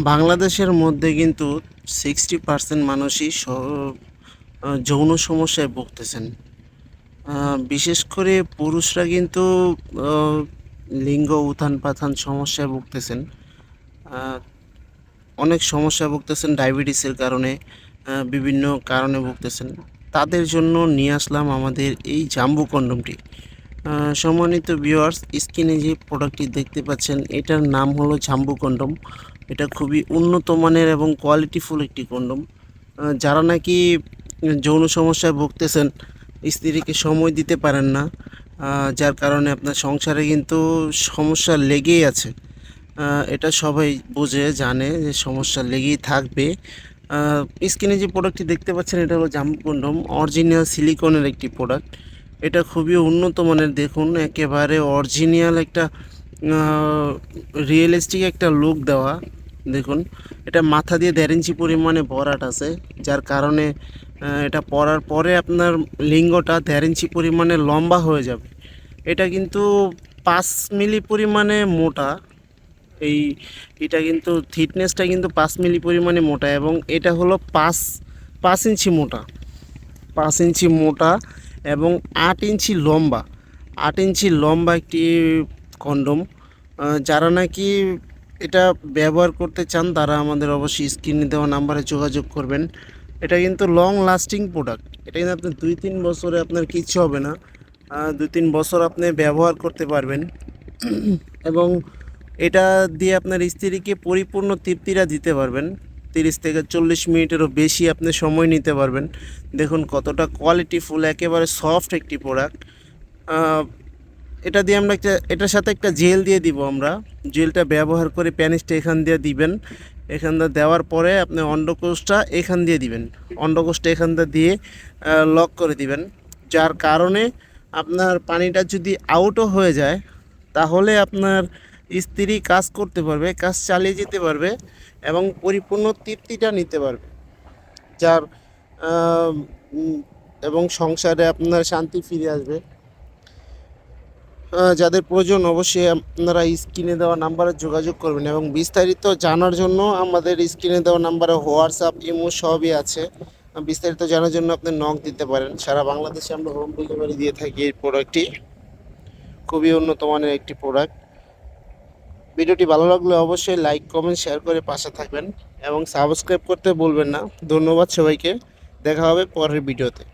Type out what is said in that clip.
বাংলাদেশের মধ্যে কিন্তু 60% মানুষই যৌন সমস্যায় ভুগতেছেন। বিশেষ করে পুরুষরা কিন্তু আহ, লিঙ্গ উত্থান-পাথান সমস্যায় ভুগতেছেন। আহ, অনেক সমস্যায় ভুগতেছেন ডায়াবেটিসের কারণে, বিভিন্ন কারণে ভুগতেছেন। তাদের জন্য নিয়ে আসলাম আমাদের এই জাম্বু কন্ডমটি। সম্মানিত ভিউয়ার্স, স্ক্রিনে যে প্রোডাক্টটি দেখতে পাচ্ছেন এটার নাম হলো জাম্বু কন্ডম। এটা খুবই উন্নত মানের এবং কোয়ালিটিফুল একটি কন্ডম। যারা নাকি যৌন সমস্যায় ভুগতেছেন, স্ত্রীকে সময় দিতে পারেন না, যার কারণে আপনার সংসারে কিন্তু সমস্যা লেগেই আছে। এটা সবাই বোঝে, জানে যে সমস্যা লেগেই থাকবে। স্ক্রিনে যে প্রোডাক্টটি দেখতে পাচ্ছেন এটা হলো জাম্বু কন্ডম, অরিজিনাল সিলিকনের একটি প্রোডাক্ট। এটা খুবই উন্নত মানের, দেখুন একেবারে অরিজিনাল একটা রিয়েলিস্টিক একটা লুক দেওয়া। দেখুন, এটা মাথা দিয়ে 1.5 ইঞ্চি পরিমাণে ভরাট আছে, যার কারণে এটা পরার পরে আপনার লিঙ্গটা 1.5 ইঞ্চি পরিমাণে লম্বা হয়ে যাবে। এটা কিন্তু 5 মিলি পরিমাণে মোটা। এই এটা কিন্তু থিকনেসটা কিন্তু 5 মিলি পরিমাণে মোটা, এবং এটা হলো 5 ইঞ্চি মোটা। 5 ইঞ্চি মোটা এবং 8 ইঞ্চি লম্বা। 8 ইঞ্চি লম্বা একটি কন্ডম। যারা নাকি এটা ব্যবহার করতে চান তারা আমাদের অবশ্যই স্ক্রিনে দেওয়া নাম্বারে যোগাযোগ করবেন। এটা কিন্তু লং লাস্টিং প্রোডাক্ট। এটা কিন্তু আপনার 2-3 বছরে আপনার কিচ্ছু হবে না। 2-3 বছর আপনি ব্যবহার করতে পারবেন এবং এটা দিয়ে আপনার স্ত্রীকে পরিপূর্ণ তৃপ্তিটা দিতে পারবেন। 30 থেকে 40 মিনিটেরও বেশি আপনি সময় নিতে পারবেন। দেখুন কতটা কোয়ালিটিফুল, একেবারে সফট একটি প্রোডাক্ট। এটা দিয়ে আমরা এটার সাথে একটা জেল দিয়ে দিব আমরা। জেলটা ব্যবহার করে প্যানিসটা এখান দিয়ে দিবেন। এখান দিয়ে দেওয়ার পরে আপনি অন্ডকোষটা এখান দিয়ে দিবেন। অন্ডকোষটা এখান দিয়ে লক করে দিবেন, যার কারণে আপনার পানিটা যদি আউটও হয়ে যায় তাহলে আপনার স্ত্রী কাজ করতে পারবে, কাজ চালিয়ে যেতে পারবে এবং পরিপূর্ণ তৃপ্তিটা নিতে পারবে, যার আহ, উম, এবং সংসারে আপনার শান্তি ফিরে আসবে। যাদের প্রয়োজন অবশ্যই আপনারা স্ক্রিনে দেওয়া নাম্বারে যোগাযোগ করবেন, এবং বিস্তারিত জানার জন্য আমাদের স্ক্রিনে দেওয়া নাম্বারে হোয়াটসঅ্যাপ, ইমো সবই আছে। বিস্তারিত জানার জন্য আপনি নক দিতে পারেন। সারা বাংলাদেশে আমরা হোম ডেলিভারি দিয়ে থাকি। এই প্রোডাক্টটি খুবই উন্নত মানের একটি প্রোডাক্ট। ভিডিওটি ভালো লাগলে অবশ্যই লাইক, কমেন্ট, শেয়ার করে পাশে থাকবেন এবং সাবস্ক্রাইব করতে ভুলবেন না। ধন্যবাদ সবাইকে, দেখা হবে পরের ভিডিওতে।